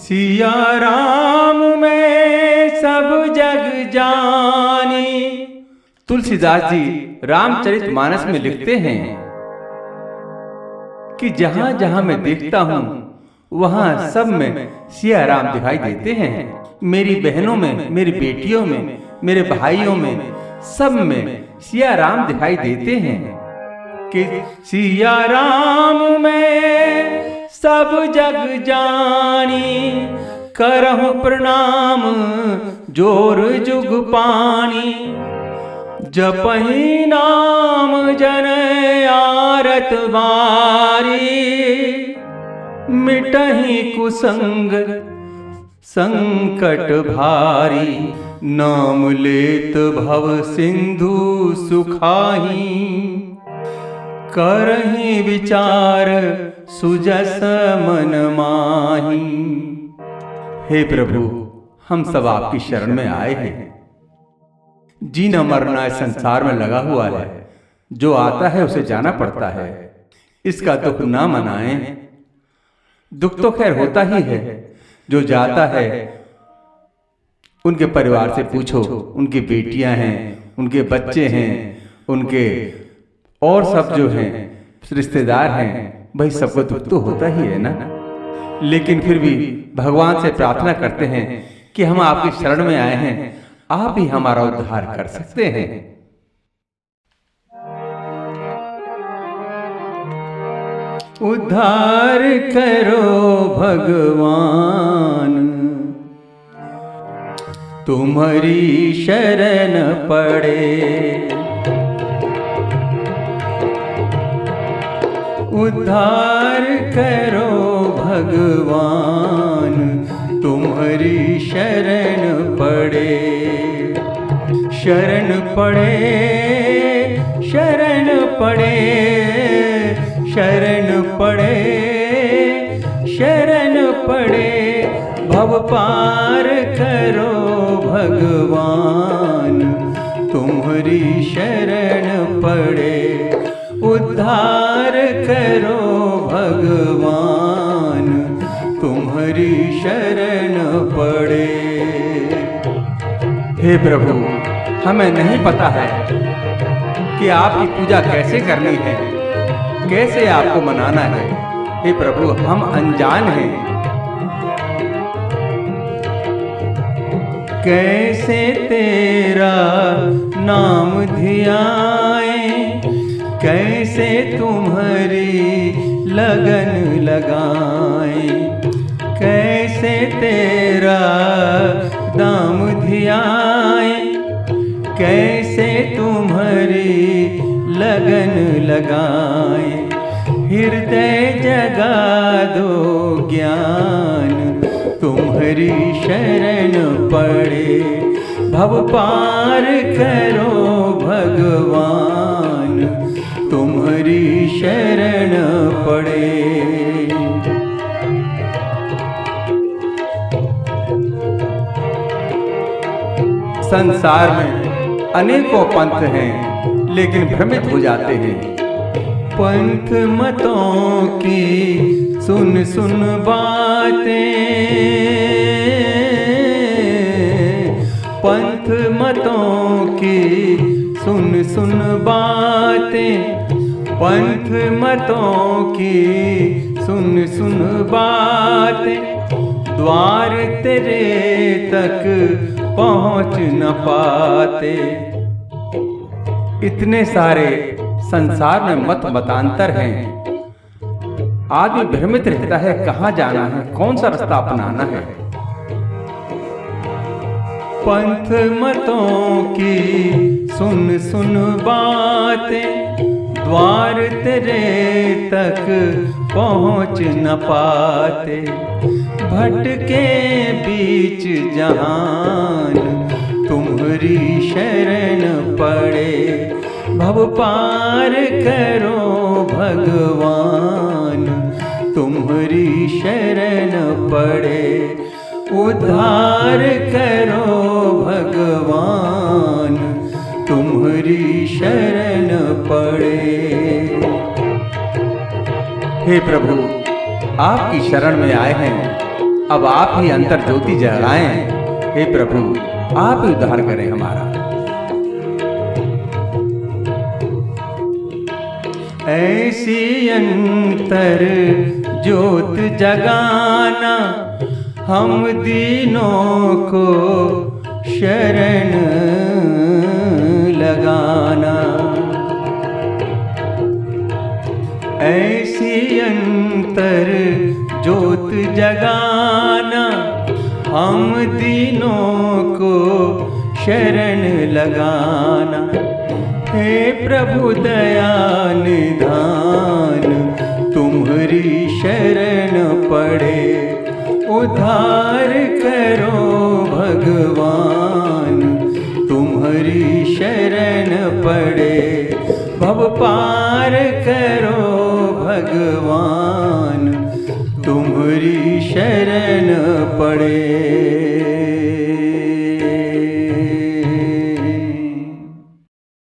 सिया राम में सब जग जानी। तुलसीदास जी रामचरितमानस में लिखते हैं कि जहां जहां मैं देखता हूं वहां सब में सिया राम दिखाई देते हैं। मेरी बहनों में, मेरी बेटियों में, मेरे भाइयों में, सब में सिया राम दिखाई देते हैं कि सिया राम में सब जग जानी। करहु प्रणाम जोर जुग पानी। जपहि नाम जन आरत बारी। मिटहि कुसंग संकट भारी। नाम लेत भव सिंधु सुखाही। करहि विचार सुजस मन माही। हे प्रभु, हम सब आपकी शरण में आए हैं। जीना मरना इस संसार में लगा हुआ है। जो आता है उसे जाना पड़ता है। इसका दुख ना मनाएं। दुख तो खैर होता ही है। जो जाता है उनके परिवार से पूछो, उनकी बेटियां हैं, उनके बच्चे हैं, उनके और सब जो हैं रिश्तेदार हैं, भाई सबको दुख तो होता ही है ना। लेकिन फिर भी भगवान से प्रार्थना करते हैं कि हम आपकी शरण में आए हैं, आप ही हमारा उद्धार कर सकते हैं। उद्धार करो भगवान, तुम्हारी शरण पड़े। उद्धार करो भगवान, तुम्हारी शरण पड़े। शरण पड़े, शरण पड़े, शरण पड़े, शरण पड़े। भव पार करो भगवान, तुम्हारी शरण पड़े। उद्धार करो भगवान, तुम्हारी शरण पड़े। हे प्रभु, हमें नहीं पता है कि आपकी पूजा कैसे करनी है, कैसे आपको मनाना है। हे प्रभु, हम अनजान हैं। कैसे तेरा नाम धियाएं, कैसे तुम्हारी लगन लगाएं। कैसे तेरा नाम धियाएं, कैसे तुम्हारी लगन लगाएं। हृदय जगा दो ज्ञान, तुम्हारी शरण पड़े। भव पार करो भगवान, तुम्हारी शरण पड़े। संसार में अनेकों पंथ हैं, लेकिन भ्रमित हो जाते हैं। पंथ मतों की सुन सुन बातें, पंथ मतों की सुन सुन बातें। पंथ मतों की सुन सुन बातें। द्वार तेरे तक पहुँच न पाते। इतने सारे संसार में मत मतांतर हैं। आदमी भ्रमित रहता है कहाँ जाना है, कौन सा रास्ता अपनाना है। पंथ मतों की सुन सुन बातें। द्वार तेरे तक पहुँच न पाते। भटके बीच जहान, तुम्हारी शरण पड़े। भव पार करो भगवान, तुम्हारी शरण पड़े। उद्धार करो भगवान, तुम्हारी शरण पड़े। हे प्रभु, आपकी शरण में आए हैं, अब आप ही अंतर ज्योति जगाएं। हे प्रभु, आप ही उद्धार करें हमारा। ऐसी अंतर ज्योत जगाना, हम दीनों को शरण लगाना। ऐसी अंतर ज्योत जगाना, हम दीनों को शरण लगाना। हे प्रभु दया निधान, तुम्हारी शरण पड़े, उद्धार करो भगवान, तुम्हारी शरण पड़े, भव पार करो भगवान, तुम्हारी शरण पड़े।